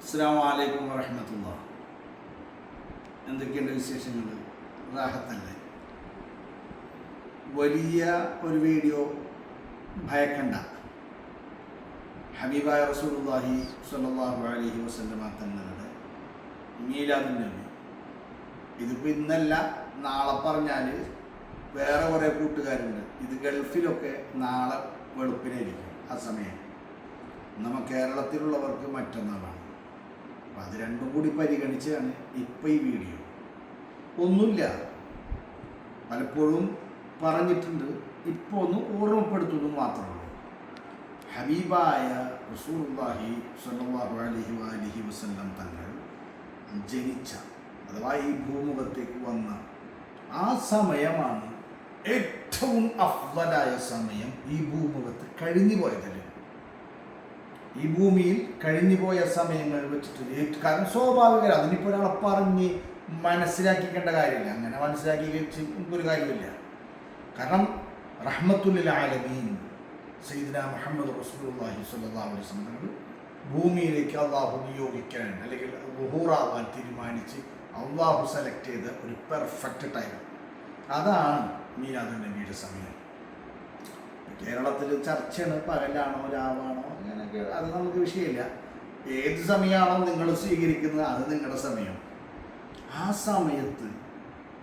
അസ്സലാമു അലൈക്കും വറഹ്മത്തുള്ളാഹി. എന്തൊക്കെയുണ്ട് വിശേഷങ്ങൾ? റാഹത്തല്ലേ? വലിയ ഒരു വീഡിയോ ഭയക്കണ്ട. ഹബീബായ റസൂലുള്ളാഹി സ്വല്ലല്ലാഹു അലൈഹി വസല്ലമ തങ്ങളുടെ മീലാദുൻ നബി. ഇതിപ്പോൾ ഇന്നല്ല, നാളെ പറഞ്ഞാൽ വേറെ കുറേ കൂട്ടുകാരുണ്ട്. ഇത് ഗൾഫിലൊക്കെ നാളെ വെളുപ്പിനായിരിക്കും ആ സമയം. നമ്മ കേരളത്തിലുള്ളവർക്ക് മറ്റന്നാളാണ്. അപ്പം അത് രണ്ടും കൂടി പരിഗണിച്ചാണ് ഇപ്പം ഈ വീഡിയോ. ഒന്നുമില്ല, പലപ്പോഴും പറഞ്ഞിട്ടുണ്ട്, ഇപ്പോൾ ഒന്ന് ഓർമ്മപ്പെടുത്തുന്നു മാത്രമേ ഉള്ളൂ. ഹബീബായ റസൂലുള്ളാഹി സ്വല്ലല്ലാഹു അലൈഹി വസല്ലം തങ്ങൾ ജനിച്ച അഥവാ ഈ ഭൂമുഖത്തേക്ക് വന്ന ആ സമയമാണ് ഏറ്റവും അഫ്ളലായ സമയം ഈ ഭൂമുഖത്ത് കഴിഞ്ഞു പോയതല്ലേ. ഈ ഭൂമിയിൽ കഴിഞ്ഞുപോയ സമയങ്ങൾ വെച്ചിട്ട് കാരണം സ്വാഭാവികമാണ്. അതിനിപ്പോൾ ഒരാളെ പറഞ്ഞ് മനസ്സിലാക്കിക്കേണ്ട കാര്യമില്ല. അങ്ങനെ മനസ്സിലാക്കി ഒരു കാര്യമില്ല. കാരണം റഹ്മത്തുൽ ആലമീൻ സയ്യിദുനാ മുഹമ്മദ് റസൂലുള്ളാഹി സ്വല്ലല്ലാഹു അലൈഹി വസല്ലം ഭൂമിയിലേക്ക് അള്ളാഹു നിയോഗിക്കാൻ അല്ലെങ്കിൽ ളുഹൂറാവാൻ തീരുമാനിച്ച് അള്ളാഹു സെലക്ട് ചെയ്ത ഒരു പെർഫെക്റ്റ് ടൈം, അതാണ് മീലാദുൻ നബിയുടെ സമയം. കേരളത്തിൽ ചർച്ചയാണ്, പകലാണോ രാവാണോ അങ്ങനെയൊക്കെ, അത് നമുക്ക് വിഷയമില്ല. ഏത് സമയമാണോ നിങ്ങൾ സ്വീകരിക്കുന്നത് അത് നിങ്ങളുടെ സമയം. ആ സമയത്ത്,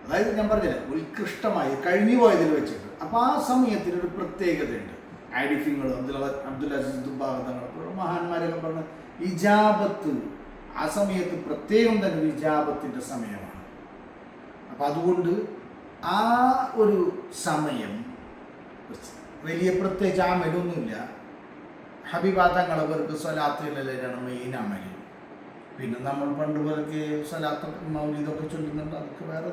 അതായത് ഞാൻ പറഞ്ഞില്ല, ഉത്കൃഷ്ടമായി കഴിഞ്ഞു പോയതിൽ വെച്ചിട്ട്, അപ്പോൾ ആ സമയത്തിനൊരു പ്രത്യേകതയുണ്ട്. ആരിഫ്യങ്ങൾ അബ്ദുൽ അസീസ് ദുബ്ബാഗ് തങ്ങൾ മഹാന്മാരൊക്കെ പറഞ്ഞ ഇജാബത്ത് ആ സമയത്ത് പ്രത്യേകം തന്നെ ഒരു ഇജാബത്തിൻ്റെ സമയമാണ്. അപ്പം അതുകൊണ്ട് ആ ഒരു സമയം വലിയ പ്രത്യേകിച്ച് അമലൊന്നുമില്ല. ഹബീബാ തങ്ങളവർക്ക് സ്വലാത്തിലാണ് മെയിൻ അമൽ. പിന്നെ നമ്മൾ പണ്ട് പേർക്ക് സ്വലാത്ത് മൗലിദൊക്കെ ചൊല്ലുന്നുണ്ട്, അതൊക്കെ വേറെ.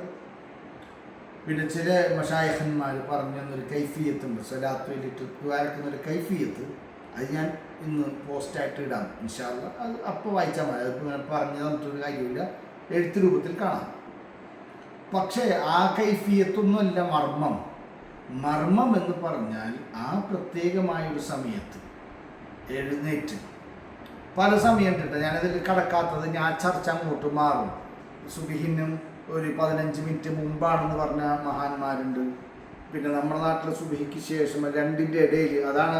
പിന്നെ ചില മശായിഖന്മാർ പറഞ്ഞു തന്നൊരു കൈഫിയത്തുണ്ട്, സ്വലാത്ത് വേണ്ടിയിട്ട് വരക്കുന്നൊരു കൈഫിയത്ത്. അത് ഞാൻ ഇന്ന് പോസ്റ്റായിട്ട് ഇടാം ഇൻഷാ അല്ലാഹ്. അത് അപ്പോൾ വായിച്ചാൽ മതി. അതിപ്പോൾ ഞാൻ പറഞ്ഞു തന്നിട്ടൊരു കാര്യമില്ല, എഴുത്ത് രൂപത്തിൽ കാണാം. പക്ഷേ ആ കൈഫിയത്തൊന്നുമല്ല മർമ്മം എന്ന് പറഞ്ഞാൽ ആ പ്രത്യേകമായൊരു സമയത്ത് എഴുന്നേറ്റ് പല സമയം കിട്ടും. ഞാനതിൽ കടക്കാത്തത്, ഞാൻ ചർച്ച അങ്ങോട്ട് മാറും. സുബഹിനും ഒരു 15 മിനിറ്റ് മുമ്പാണെന്ന് പറഞ്ഞ മഹാന്മാരുണ്ട്. പിന്നെ നമ്മുടെ നാട്ടിലെ സുബഹിക്ക് ശേഷം രണ്ടിൻ്റെ ഇടയിൽ, അതാണ്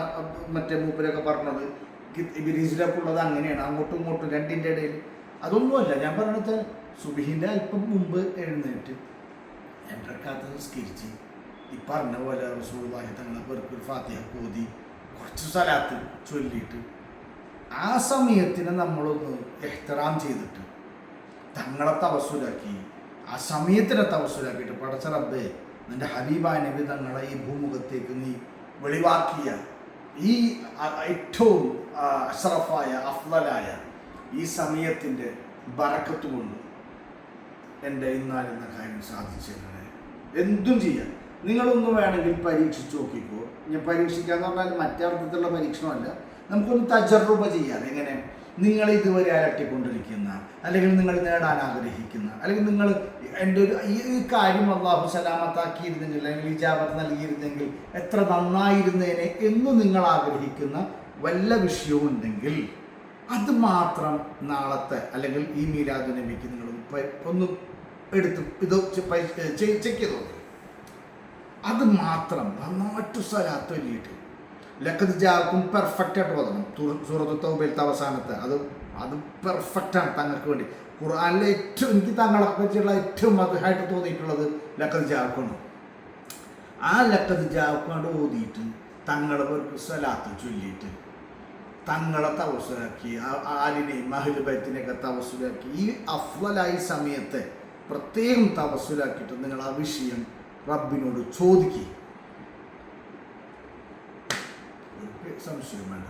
മറ്റേ മൂപ്പരൊക്കെ പറഞ്ഞത്. ഇബിലീസിലൊക്കെ ഉള്ളത് അങ്ങനെയാണ്, അങ്ങോട്ടും ഇങ്ങോട്ടും രണ്ടിൻ്റെ ഇടയിൽ. അതൊന്നുമല്ല ഞാൻ പറഞ്ഞത്. സുബഹിൻ്റെ അല്പം മുമ്പ് എഴുന്നേറ്റ് 2 റക്അത്ത് നിസ്കരിച്ച് ഈ പറഞ്ഞ പോലെ റസൂലുള്ളാഹി തങ്ങളെ പേർക്ക് ഫാത്തിഹ ഓതി കുറച്ച് സ്വലാത്ത് ചൊല്ലിയിട്ട് ആ സമയത്തിന് നമ്മളൊന്ന് ഇഹ്തിറാം ചെയ്തിട്ട് തങ്ങളെ തവസ്സുലാക്കി, ആ സമയത്തിനെ തവസ്സുലാക്കിയിട്ട്, പടച്ച റബ്ബേ, നിൻ്റെ ഹബീബായ നബി തങ്ങളെ ഈ ഭൂമുഖത്തേക്ക് നീ വെളിവാക്കിയ ഈ ഏറ്റവും അഷ്റഫായ അഫ്ളലായ ഈ സമയത്തിൻ്റെ ബറക്കത്ത് കൊണ്ട് എൻ്റെ ഇന്നാലെന്ന കാര്യം സാധിച്ചേക്കണേ. എന്തും ചെയ്യാം. നിങ്ങളൊന്നും വേണമെങ്കിൽ പരീക്ഷിച്ച് നോക്കിക്കോ. ഞാൻ പരീക്ഷിക്കാന്ന് പറഞ്ഞാൽ മറ്റർത്ഥത്തിലുള്ള പരീക്ഷണമല്ല, നമുക്കൊന്ന് തജറുബ ചെയ്യാം. എങ്ങനെ നിങ്ങൾ ഇതുവരെ അലട്ടിക്കൊണ്ടിരിക്കുന്ന, അല്ലെങ്കിൽ നിങ്ങൾ നേടാൻ ആഗ്രഹിക്കുന്ന, അല്ലെങ്കിൽ നിങ്ങൾ എൻ്റെ ഒരു ഈ കാര്യം അല്ലാഹു സലാമത്താക്കിയിരുന്നെങ്കിൽ, അല്ലെങ്കിൽ ഇജാബത്ത് നൽകിയിരുന്നെങ്കിൽ എത്ര നന്നായിരുന്നേനെ എന്ന് നിങ്ങൾ ആഗ്രഹിക്കുന്ന വല്ല വിഷയവും ഉണ്ടെങ്കിൽ അത് മാത്രം നാളത്തെ അല്ലെങ്കിൽ ഈ മീലാദുൻ നബിക്ക് നിങ്ങൾ ഒന്ന് എടുത്ത് ഇത് ചെക്ക് ചെയ്ത് നോക്കി. അത് മാത്രം നന്നായിട്ട് സ്വലാത്ത് ചൊല്ലിയിട്ട് ലഖദ് ജാഅക്കും പെർഫെക്റ്റായിട്ട് ഓതണം. സൂറത്ത് തൗബയിലത്തെ അവസാനത്തെ അത് പെർഫെക്റ്റാണ് തങ്ങൾക്ക് വേണ്ടി. ഖുർആനിലെ ഏറ്റവും എനിക്ക് തങ്ങളെ പറ്റിയുള്ള ഏറ്റവും മദ്ഹായിട്ട് തോന്നിയിട്ടുള്ളത് ലഖദ് ജാഅക്കും. ആ ലഖദ് ജാഅക്കും ഓതിയിട്ട് തങ്ങളെ പേർക്ക് സ്വലാത്ത് ചൊല്ലിയിട്ട് തങ്ങളെ തവസ്സുലാക്കി, ആലിനെയും അഹ്ലു ബൈത്തിനെയൊക്കെ തവസ്സുലാക്കി, ഈ അഫ്ളലായ സമയത്തെ പ്രത്യേകം തവസ്സുലാക്കിയിട്ട് നിങ്ങൾ ആ വിഷയം റബ്ബിനോട് ചോദിക്കുക. ഒരു സംശയം വേണ്ട.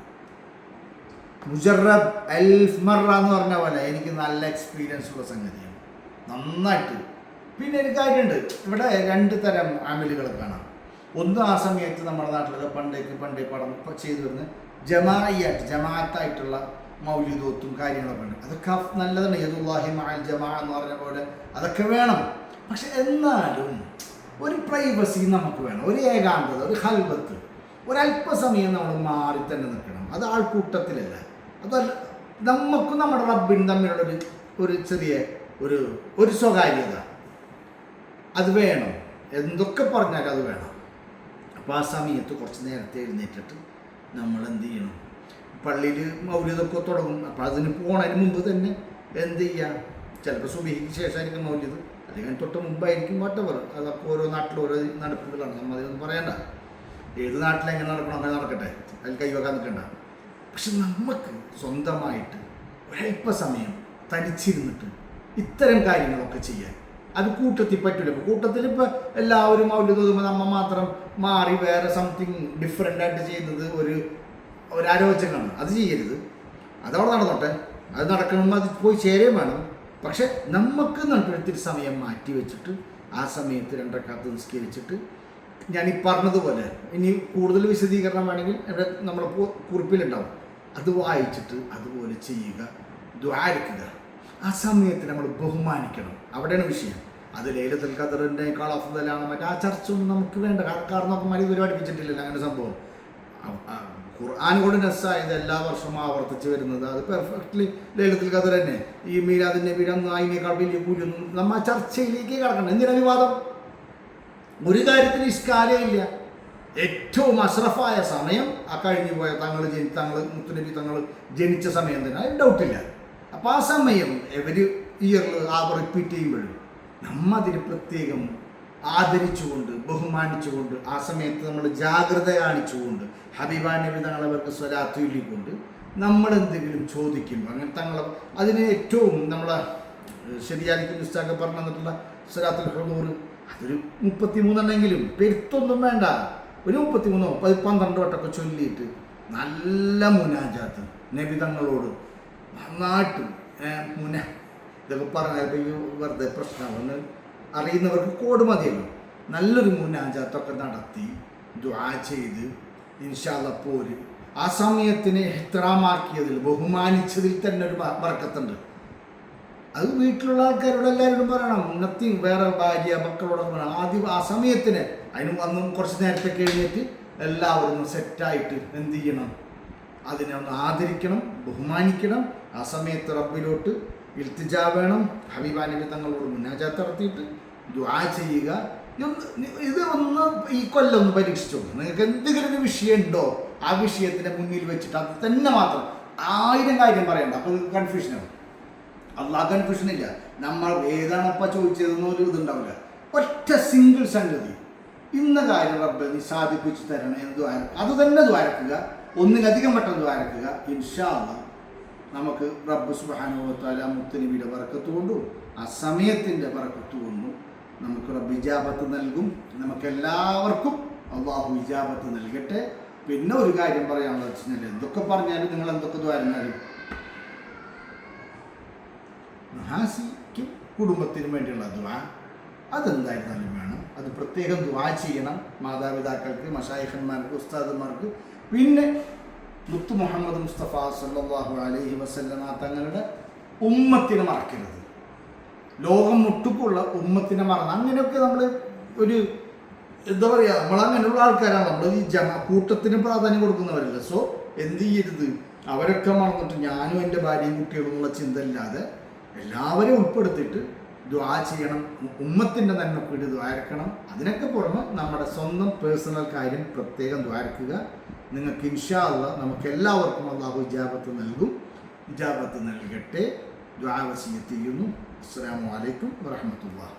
മുജറബ് അൽഫ് മറ എന്ന് പറഞ്ഞ പോലെ എനിക്ക് നല്ല എക്സ്പീരിയൻസ് ഉള്ള സംഗതിയാണ്, നന്നായിട്ട്. പിന്നെ ഒരു കാര്യമുണ്ട്, ഇവിടെ 2 തരം അമലുകൾ കാണാം. ഒന്ന്, ആ സമയത്ത് നമ്മുടെ നാട്ടിലൊക്കെ പണ്ടേ പടം ചെയ്തു വരുന്ന ജമാഅത്തായിട്ടുള്ള മൗലിദോത്തും കാര്യങ്ങളൊക്കെ ഉണ്ട്. അതൊക്കെ നല്ലതാണ്. യദുല്ലാഹി മഅൽ ജമാഅ എന്ന് പറഞ്ഞ പോലെ അതൊക്കെ വേണം. പക്ഷെ എന്നാലും ഒരു പ്രൈവസി നമുക്ക് വേണം, ഒരു ഏകാന്തത, ഒരു ഹൽവത്ത്. ഒരല്പസമയം നമ്മൾ മാറി തന്നെ നിൽക്കണം. അത് ആൾക്കൂട്ടത്തിലല്ല, അത് നമുക്കും നമ്മുടെ റബ്ബിനും തമ്മിലുള്ളൊരു ഒരു ചെറിയ ഒരു ഒരു സ്വകാര്യത അത് വേണം. എന്തൊക്കെ പറഞ്ഞാലും അത് വേണം. അപ്പോൾ ആ സമയത്ത് കുറച്ച് നേരത്തെ എഴുന്നേറ്റിട്ട് നമ്മൾ എന്ത് ചെയ്യണം, പള്ളിയിൽ മൗലിദൊക്കെ തുടങ്ങും. അപ്പോൾ അതിന് പോണതിന് മുമ്പ് തന്നെ എന്ത് ചെയ്യുക, ചിലപ്പോൾ സുബഹിക്ക് ശേഷമായിരിക്കും മൗലിദ്, അല്ലെങ്കിൽ തൊട്ട് മുമ്പായിരിക്കും, വട്ടവർ. അതൊക്കെ ഓരോ നാട്ടിൽ ഓരോ നടപ്പുകളാണ്, നമ്മൾ അതിനൊന്നും പറയണ്ട. ഏത് നാട്ടിലെങ്ങനെ നടക്കണം അങ്ങനെ നടക്കട്ടെ, അതിൽ കൈവക്കാൻ നിൽക്കണ്ട. പക്ഷെ നമുക്ക് സ്വന്തമായിട്ട് ഒരല്പസമയം തനിച്ചിരുന്നിട്ട് ഇത്തരം കാര്യങ്ങളൊക്കെ ചെയ്യാൻ അത് കൂട്ടത്തിൽ പറ്റില്ല. ഇപ്പോൾ കൂട്ടത്തിൽ ഇപ്പോൾ എല്ലാവരും മൗലിദ് ഓതുമ്പോൾ നമ്മൾ മാത്രം മാറി വേറെ സംതിങ് ഡിഫറെൻ്റ് ആയിട്ട് ചെയ്യുന്നത് ഒരു അരോചകമാണ്. അത് ചെയ്യരുത്. അതവിടെ നടന്നോട്ടെ, അത് നടക്കണമെങ്കിൽ അത് പോയി ചേരുകയും വേണം. പക്ഷെ നമുക്ക് നട്ടൊരിത്തിരി സമയം മാറ്റി വെച്ചിട്ട് ആ സമയത്ത് 2 റക്അത്ത് നിസ്കരിച്ചിട്ട് ഞാൻ ഈ പറഞ്ഞതുപോലെ ഇനി കൂടുതൽ വിശദീകരണം വേണമെങ്കിൽ ഇവിടെ നമ്മുടെ കുറിപ്പിലുണ്ടാവും, അത് വായിച്ചിട്ട് അതുപോലെ ചെയ്യുക, ദ്വാരക്കുക. ആ സമയത്ത് നമ്മൾ ബഹുമാനിക്കണം. അവിടെയാണ് വിഷയം. അത് ലൈലത്തുൽ ഖദറിനേക്കാൾ അഫ്ദലാണ് മറ്റേ ആ ചർച്ച ഒന്നും നമുക്ക് വേണ്ട. കാരണം നമുക്ക് മതി പഠിപ്പിച്ചിട്ടില്ലല്ലോ അങ്ങനെ സംഭവം. ഖുർആൻ കൊണ്ട് നസ്സായത് എല്ലാ വർഷവും ആവർത്തിച്ച് വരുന്നത് അത് പെർഫെക്റ്റ്ലി ലൈലത്തുൽ ഖദർ തന്നെ. ഈ മീലാദുൻ നബിയുടെ അന്ന് അതിനേക്കാൾ വലിയ കൂലിയൊന്നും നമ്മൾ ആ ചർച്ചയിലേക്ക് കിടക്കണം. എന്തിനാ വിവാദം? ഒരു കാര്യത്തിന് ഇഷ്കാലയില്ല. ഏറ്റവും അഷ്റഫായ സമയം ആ കഴിഞ്ഞു പോയ തങ്ങൾ മുത്തുനബി തങ്ങൾ ജനിച്ച സമയം തന്നെ, അതിന് ഡൗട്ടില്ല. അപ്പോൾ ആ സമയം എവര് ഇയറിൽ റിപ്പീറ്റ് ചെയ്യുമ്പോഴും നമ്മ അതിന് പ്രത്യേകം ആദരിച്ചുകൊണ്ട് ബഹുമാനിച്ചുകൊണ്ട് ആ സമയത്ത് നമ്മൾ ജാഗ്രത കാണിച്ചുകൊണ്ട് ഹബീബാ നബി തങ്ങളവർക്ക് സ്വലാത്ത് ചൊല്ലിക്കൊണ്ട് നമ്മൾ എന്തെങ്കിലും ചോദിക്കുമ്പോൾ അങ്ങനെ തങ്ങൾ അതിന് ഏറ്റവും നമ്മളെ ശരിയായിരിക്കും ഉസ്താദ് പറഞ്ഞു തന്നിട്ടുള്ള സ്വലാത്തുൽ ഹുദൂർ അതൊരു 33 എണ്ണെങ്കിലും പെരുത്തൊന്നും വേണ്ട, ഒരു 33 12 വട്ടമൊക്കെ ചൊല്ലിയിട്ട് നല്ല മുനാജാത്ത് നബി തങ്ങളോട് നന്നായിട്ട് ഇതൊക്കെ പറഞ്ഞാൽ വെറുതെ പ്രശ്നമാണ്. അറിയുന്നവർക്ക് കോഡ് മതിയല്ലോ. നല്ലൊരു മുനാജാത്തൊക്കെ നടത്തി ദുആ ചെയ്ത് ഇൻഷാ അല്ലാഹ് പോര് ആ സമയത്തിനെ ഇഹ്തിറാമാക്കിയതിൽ ബഹുമാനിച്ചതിൽ തന്നെ ഒരു ബർക്കത്തുണ്ട്. അത് വീട്ടിലുള്ള ആൾക്കാരോട് എല്ലാവരോടും പറയണം. നത്തിങ് വേറെ ഭാര്യ മക്കളോടൊക്കെ പറയണം. ആദ്യം ആ സമയത്തിന് അതിന് വന്നും കുറച്ച് നേരത്തെ കഴിഞ്ഞിട്ട് എല്ലാവരും സെറ്റായിട്ട് എന്ത് ചെയ്യണം, അതിനെ ഒന്ന് ആദരിക്കണം, ബഹുമാനിക്കണം. ആ സമയത്ത് റബ്ബിലോട്ട് ഇൽത്തിജാ വേണം. ഹബീബാ നബി തങ്ങളോട് മുനാജാത്ത് നടത്തിയിട്ട് ദുആ ചെയ്യുക. ഇത് ഒന്ന് ഈ കൊല്ലം ഒന്ന് പരീക്ഷിച്ചോ. നിങ്ങൾക്ക് എന്തെങ്കിലും ഒരു വിഷയം ഉണ്ടോ ആ വിഷയത്തിൻ്റെ മുന്നിൽ വെച്ചിട്ട് അത് തന്നെ മാത്രം 1000 കാര്യം പറയണ്ട. അപ്പോൾ കൺഫ്യൂഷനാണ്. അല്ലാഹ് കൺഫ്യൂഷൻ ഇല്ല. നമ്മൾ ഏതാണപ്പോൾ ചോദിച്ചതെന്നൊരു ഇതുണ്ടാവില്ല. ഒറ്റ സിംഗിൾ സംഗതി, ഇന്ന കാര്യം റബ്ബ് നീ സാധിപ്പിച്ച് തരണേ എന്ന് അത് തന്നെ ദ്വാരക്കുക. ഒന്നിലധികം വട്ടം ദ്വാരക്കുക. ഇൻഷാ അല്ലാഹ് നമുക്ക് റബ്ബ് സുബ്ഹാനഹു വ തആല മുത്തുനബിയുടെ ബർക്കത്ത് കൊണ്ടും ആ സമയത്തിൻ്റെ ബർക്കത്ത് കൊണ്ടും നമുക്ക് റബ്ബ് ഇജാബത്ത് നൽകും. നമുക്കെല്ലാവർക്കും അള്ളാഹു ഇജാബത്ത് നൽകട്ടെ. പിന്നെ ഒരു കാര്യം പറയാനുള്ളത് വെച്ച് കഴിഞ്ഞാൽ എന്തൊക്കെ പറഞ്ഞാലും നിങ്ങൾ എന്തൊക്കെ ദ്വാരനാലും ഹാസിക്കും കുടുംബത്തിനും വേണ്ടിയുള്ള ദുആ അതെന്തായിരുന്നാലും വേണം. അത് പ്രത്യേകം ദുആ ചെയ്യണം. മാതാപിതാക്കൾക്ക്, മശായിഖന്മാർക്ക്, ഉസ്താദന്മാർക്ക്, പിന്നെ മുത്തു മുഹമ്മദ് മുസ്തഫ സല്ലല്ലാഹു അലൈഹി വസല്ലമ തങ്ങളുടെ ഉമ്മത്തിനെ മറക്കരുത്. ലോകം മുട്ടുക്കുള്ള ഉമ്മത്തിനെ മറന്ന് അങ്ങനെയൊക്കെ നമ്മൾ ഒരു എന്താ പറയുക, നമ്മളങ്ങനെയുള്ള ആൾക്കാരാണ്. നമ്മൾ ഈ കൂട്ടത്തിന് പ്രാധാന്യം കൊടുക്കുന്നവരല്ല. സോ എന്ത് ചെയ്യരുത്, അവരൊക്കെ മറന്നിട്ട് ഞാനും എൻ്റെ ഭാര്യയും കുട്ടികളും എന്നുള്ള ചിന്ത ഇല്ലാതെ എല്ലാവരെയും ഉൾപ്പെടുത്തിയിട്ട് ദുആ ചെയ്യണം. ഉമ്മത്തിൻ്റെ നന്മക്ക് വേണ്ടി ദ്വാരക്കണം. അതിനൊക്കെ പുറമെ നമ്മുടെ സ്വന്തം പേഴ്സണൽ കാര്യം പ്രത്യേകം ദ്വാരക്കുക. നിങ്ങൾക്ക് ഇൻഷാ അല്ലാഹ് നമുക്ക് എല്ലാവർക്കും അല്ലാഹു ഇജാബത്ത് നൽകും. ഇജാബത്ത് നൽകട്ടെ. ദുആ വസിയത്ത് ചെയ്യുന്നു. അസ്സലാമു അലൈക്കും വറഹ്മത്തുള്ളാഹി.